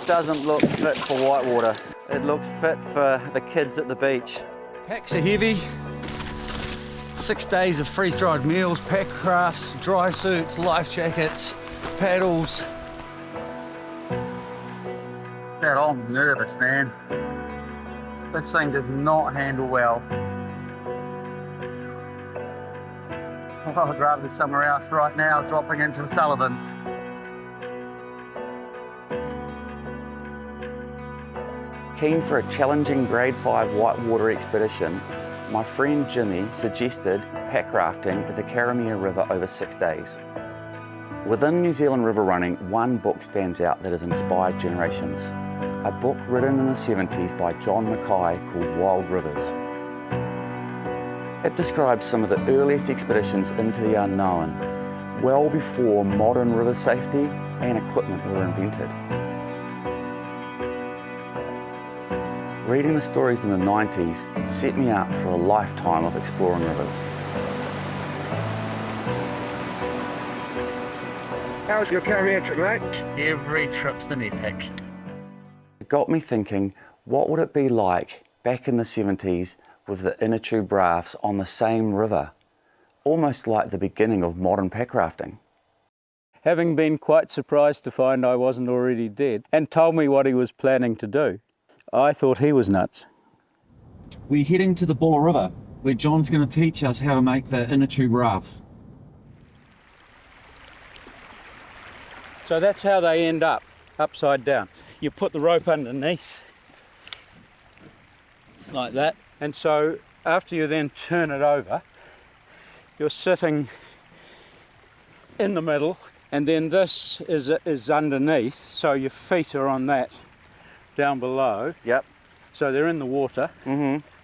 doesn't look fit for whitewater. It looks fit for the kids at the beach. Packs are heavy. 6 days of freeze-dried meals, pack crafts, dry suits, life jackets, paddles. God, I'm nervous, man. This thing does not handle well. Oh, I'd rather be somewhere else right now, dropping into Sullivan's. Keen for a challenging grade 5 whitewater expedition, my friend Jimmy suggested pack rafting at the Karamea River over 6 days. Within New Zealand river running, one book stands out that has inspired generations. A book written in the 70s by John Mackay called Wild Rivers. It describes some of the earliest expeditions into the unknown, well before modern river safety and equipment were invented. Reading the stories in the 90s set me up for a lifetime of exploring rivers. How was your Karamea trip, mate? Every trip's an epic. It got me thinking, what would it be like back in the 70s with the inner tube rafts on the same river? Almost like the beginning of modern pack rafting. Having been quite surprised to find I wasn't already dead and told me what he was planning to do, I thought he was nuts. We're heading to the Buller River, where John's going to teach us how to make the inner tube rafts. So that's how they end up, upside down. You put the rope underneath, like that, and so after you then turn it over, you're sitting in the middle, and then this is underneath, so your feet are on that down below. Yep. So they're in the water,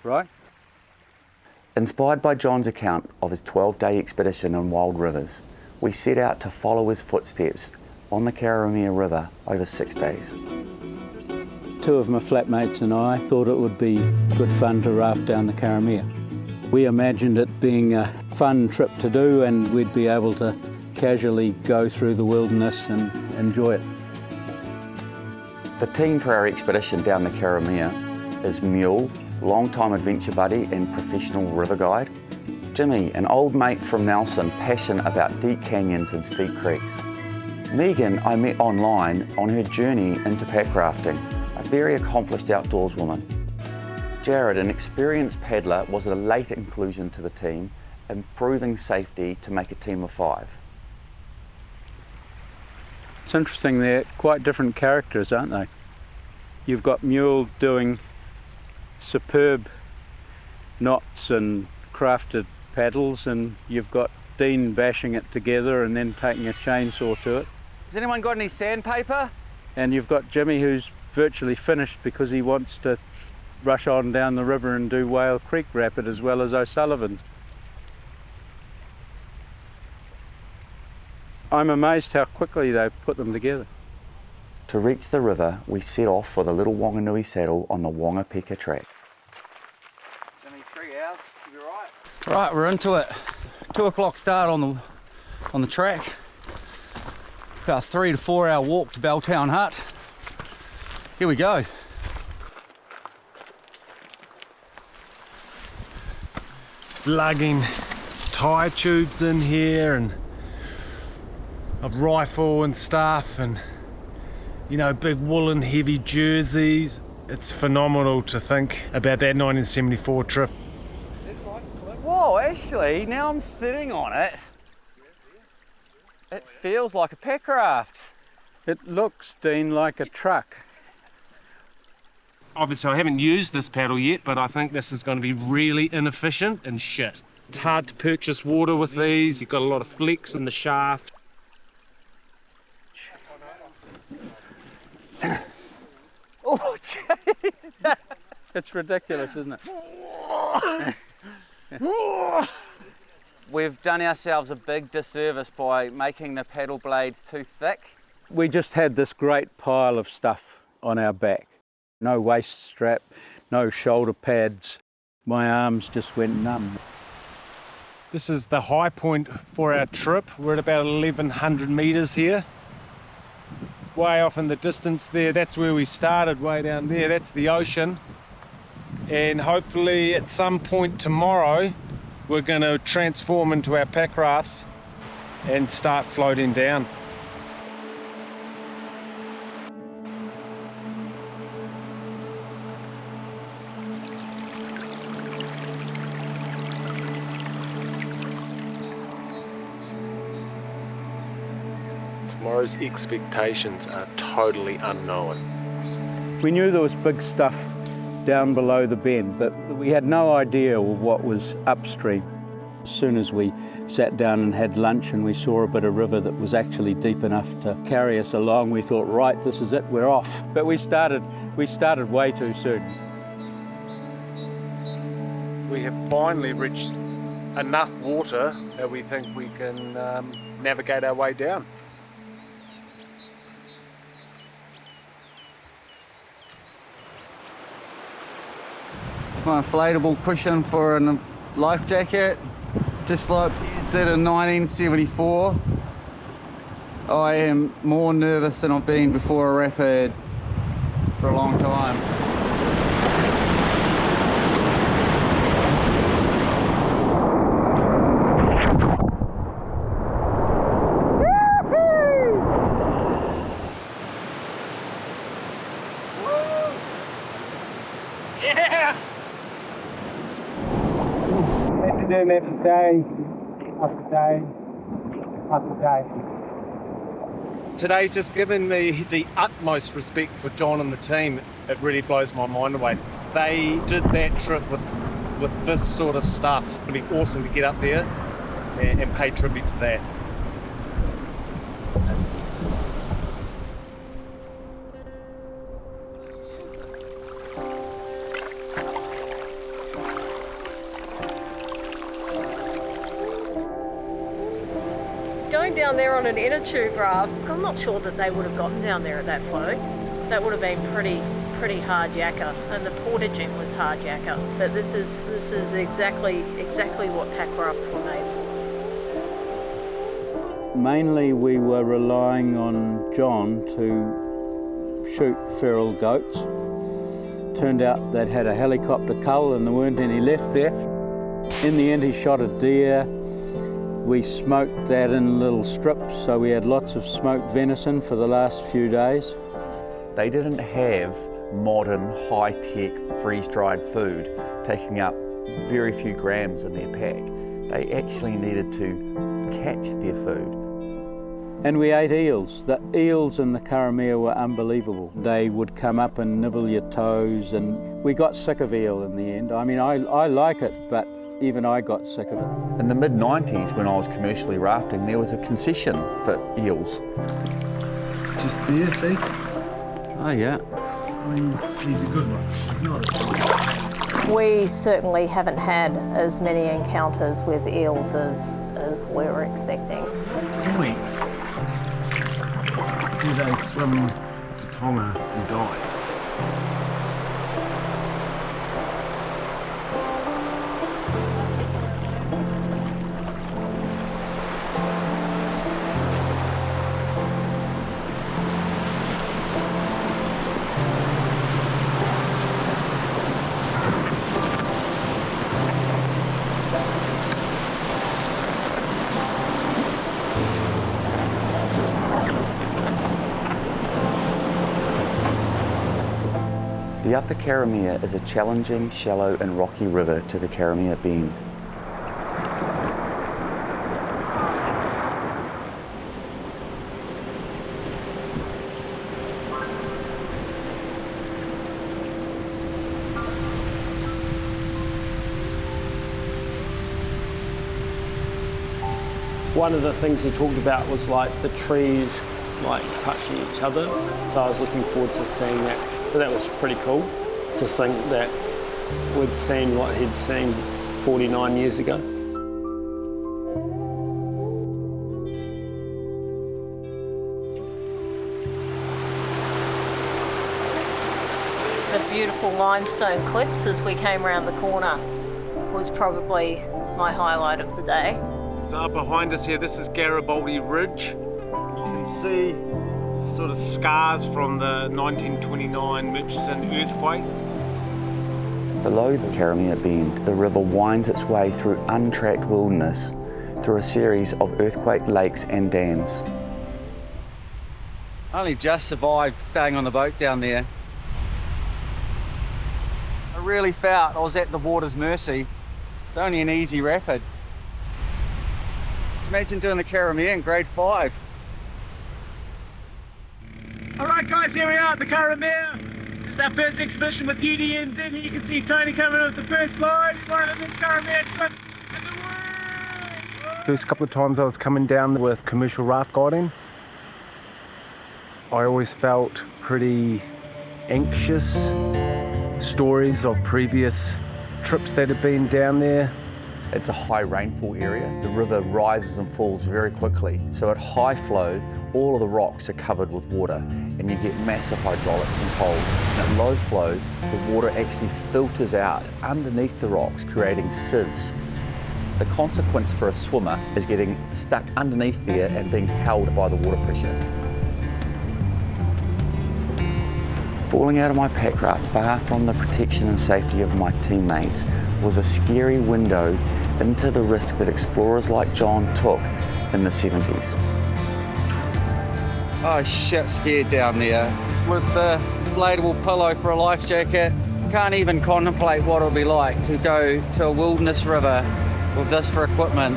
right? Inspired by John's account of his 12-day expedition in Wild Rivers, we set out to follow his footsteps on the Karamea River over 6 days. Two of my flatmates and I thought it would be good fun to raft down the Karamea. We imagined it being a fun trip to do and we'd be able to casually go through the wilderness and enjoy it. The team for our expedition down the Karamea is Muel, long-time adventure buddy and professional river guide. Jimmy, an old mate from Nelson, passionate about deep canyons and steep creeks. Megan, I met online on her journey into pack rafting, a very accomplished outdoors woman. Jared, an experienced paddler, was a late inclusion to the team, improving safety to make a team of 5. It's interesting, they're quite different characters, aren't they? You've got Muel doing superb knots and crafted paddles, and you've got Deane bashing it together and then taking a chainsaw to it. Has anyone got any sandpaper? And you've got Jimmy, who's virtually finished because he wants to rush on down the river and do Whale Creek Rapid as well as O'Sullivan's. I'm amazed how quickly they've put them together. To reach the river, we set off for the Little Wanganui saddle on the Wangapeka track. Jimmy, 3 hours, you be right? Right, we're into it. 2 o'clock start on the track. About a 3 to 4 hour walk to Belltown Hut. Here we go. Lugging tyre tubes in here and a rifle and stuff, and you know, big woolen heavy jerseys. It's phenomenal to think about that 1974 trip. Whoa, actually, now I'm sitting on it, it feels like a pack raft. It looks, Dean, like a truck. Obviously I haven't used this paddle yet, but I think this is going to be really inefficient and shit. It's hard to purchase water with these. You've got a lot of flex in the shaft. Oh, jeez! It's ridiculous, isn't it? We've done ourselves a big disservice by making the paddle blades too thick. We just had this great pile of stuff on our back. No waist strap, no shoulder pads. My arms just went numb. This is the high point for our trip. We're at about 1,100 metres here. way off in the distance there, that's where we started, way down there. That's the ocean. And hopefully at some point tomorrow, we're going to transform into our pack rafts and start floating down. Tomorrow's expectations are totally unknown. We knew there was big stuff down below the bend, but we had no idea of what was upstream. As soon as we sat down and had lunch and we saw a bit of river that was actually deep enough to carry us along, we thought, right, this is it, we're off. But we started way too soon. We have finally reached enough water that we think we can navigate our way down. My inflatable cushion for a life jacket, just like Piers did in 1974. I am more nervous than I've been before a rapid for a long time. Yeah! Doing that for day after day after day. Today's just given me the utmost respect for John and the team. It really blows my mind away. They did that trip with this sort of stuff. It'd be awesome to get up there and pay tribute to that. Going down there on an inner tube raft, I'm not sure that they would have gotten down there at that flow. That would have been pretty hard yakka, and the portaging was hard yakka. But this is exactly what pack rafts were made for. Mainly we were relying on John to shoot feral goats. Turned out they'd had a helicopter cull and there weren't any left there. In the end he shot a deer. We smoked that in little strips, so we had lots of smoked venison for the last few days. They didn't have modern, high-tech, freeze-dried food taking up very few grams in their pack. They actually needed to catch their food. And we ate eels. The eels in the Karamea were unbelievable. They would come up and nibble your toes, and we got sick of eel in the end. I mean, I like it, but even I got sick of it. In the mid-90s, when I was commercially rafting, there was a concession for eels. Just there, see? Oh yeah. He's a good one. We certainly haven't had as many encounters with eels as we were expecting. Wait. Do they swim to Tonga and die? The Upper Karamea is a challenging, shallow and rocky river to the Karamea Bend. One of the things he talked about was like the trees like touching each other. So I was looking forward to seeing that. But that was pretty cool to think that we'd seen what he'd seen 49 years ago. The beautiful limestone cliffs as we came around the corner was probably my highlight of the day. So behind us here, this is Garibaldi Ridge. You can see sort of scars from the 1929 Murchison earthquake. Below the Karamea Bend, the river winds its way through untracked wilderness through a series of earthquake lakes and dams. I only just survived staying on the boat down there. I really felt I was at the water's mercy. It's only an easy rapid. Imagine doing the Karamea in grade 5. All right, guys, here we are at the Karamea. It's our first expedition with UDNZ. Here you can see Tony coming with the first load. One of the Karamea trip in the world. First couple of times I was coming down with commercial raft guiding, I always felt pretty anxious. Stories of previous trips that had been down there. It's a high rainfall area. The river rises and falls very quickly. So at high flow, all of the rocks are covered with water and you get massive hydraulics and holes. And at low flow, the water actually filters out underneath the rocks, creating sieves. The consequence for a swimmer is getting stuck underneath there and being held by the water pressure. Falling out of my pack raft, far from the protection and safety of my teammates, was a scary window into the risk that explorers like John took in the 70s. Oh shit, scared down there. With the inflatable pillow for a life jacket, can't even contemplate what it'll be like to go to a wilderness river with this for equipment.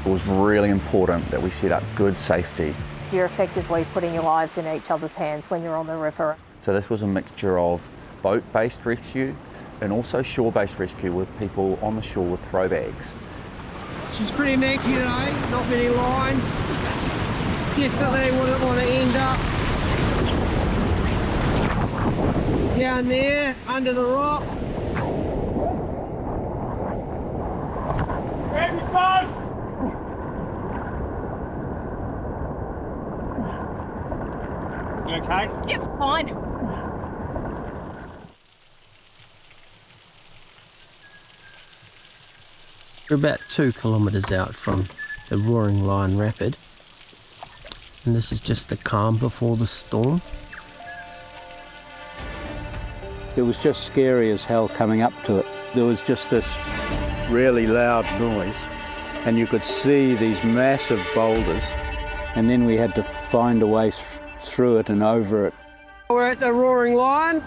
It was really important that we set up good safety. You're effectively putting your lives in each other's hands when you're on the river. So this was a mixture of boat-based rescue and also shore-based rescue with people on the shore with throw bags. She's pretty naked, eh? Not many lines. Definitely wouldn't want to end up down there under the rock. You okay? Yep, fine. We're about 2 kilometres out from the Roaring Lion Rapid, and this is just the calm before the storm. It was just scary as hell coming up to it. There was just this really loud noise and you could see these massive boulders, and then we had to find a way through it and over it. We're at the Roaring Lion.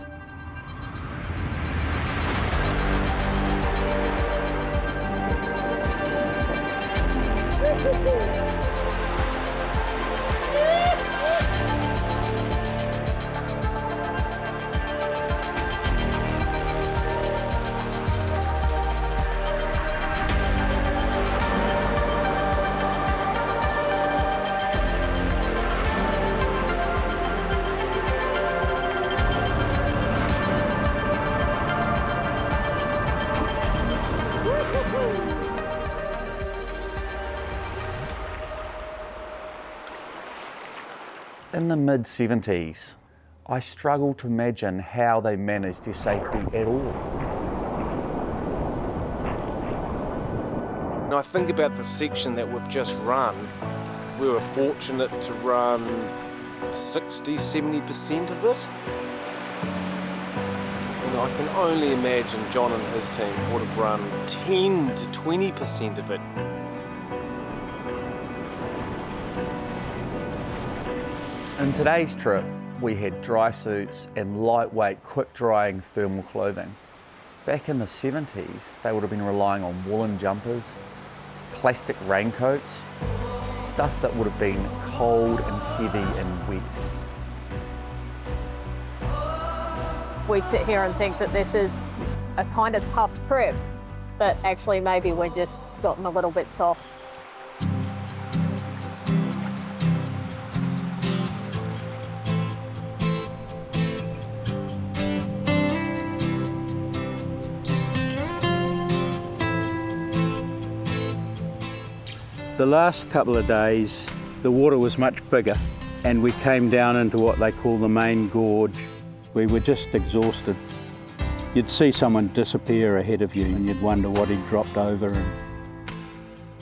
In the mid-70s, I struggled to imagine how they managed their safety at all. When I think about the section that we've just run, we were fortunate to run 60–70% of it. And I can only imagine John and his team would have run 10 to 20% of it. In today's trip, we had dry suits and lightweight, quick-drying thermal clothing. Back in the 70s, they would have been relying on woolen jumpers, plastic raincoats, stuff that would have been cold and heavy and wet. We sit here and think that this is a kind of tough trip, but actually maybe we're just gotten a little bit soft. The last couple of days, the water was much bigger and we came down into what they call the main gorge. We were just exhausted. You'd see someone disappear ahead of you and you'd wonder what he'd dropped over. And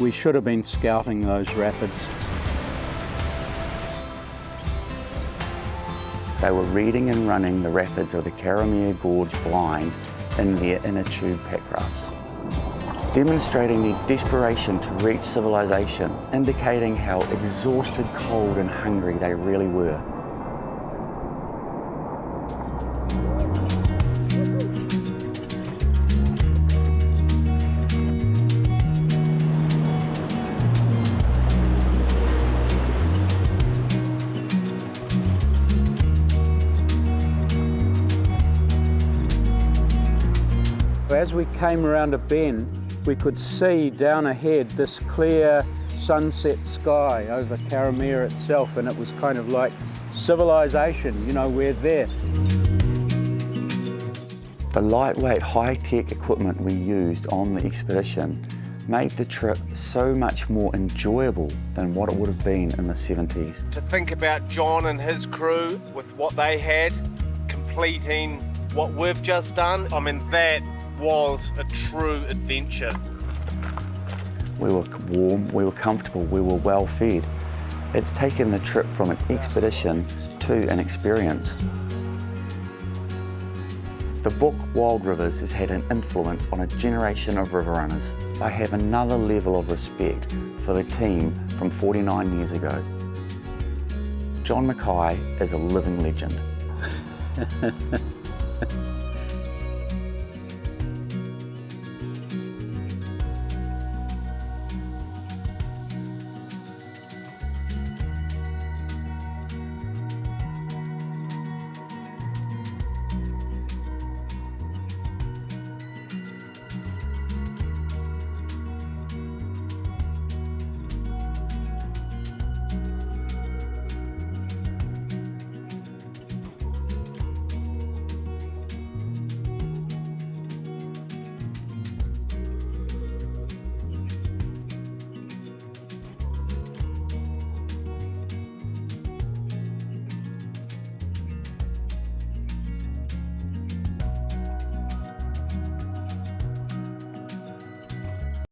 we should have been scouting those rapids. They were reading and running the rapids of the Karamea Gorge blind in their inner tube packrafts, demonstrating their desperation to reach civilization, indicating how exhausted, cold and hungry they really were. As we came around a bend, we could see down ahead this clear sunset sky over Karamea itself, and it was kind of like civilization, you know, we're there. The lightweight, high-tech equipment we used on the expedition made the trip so much more enjoyable than what it would have been in the 70s. To think about John and his crew with what they had, completing what we've just done, I mean, that was a true adventure. We were warm, we were comfortable, we were well fed. It's taken the trip from an expedition to an experience. The book Wild Rivers has had an influence on a generation of river runners. I have another level of respect for the team from 49 years ago. John Mackay is a living legend.